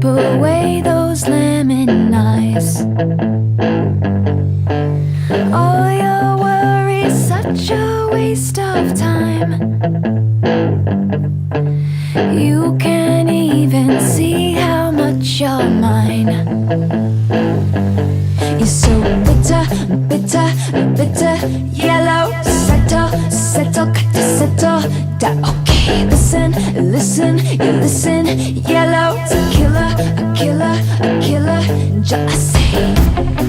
put away those lemon eyes. All your worries, such a waste of time. You can't even see how much you're mine. You're so bitter, bitter, bitter, yellow. Settle, settle, got to settle down. Okay, listen, listen, you listen. Yellow, it's a killer, a killer, a killer. Just say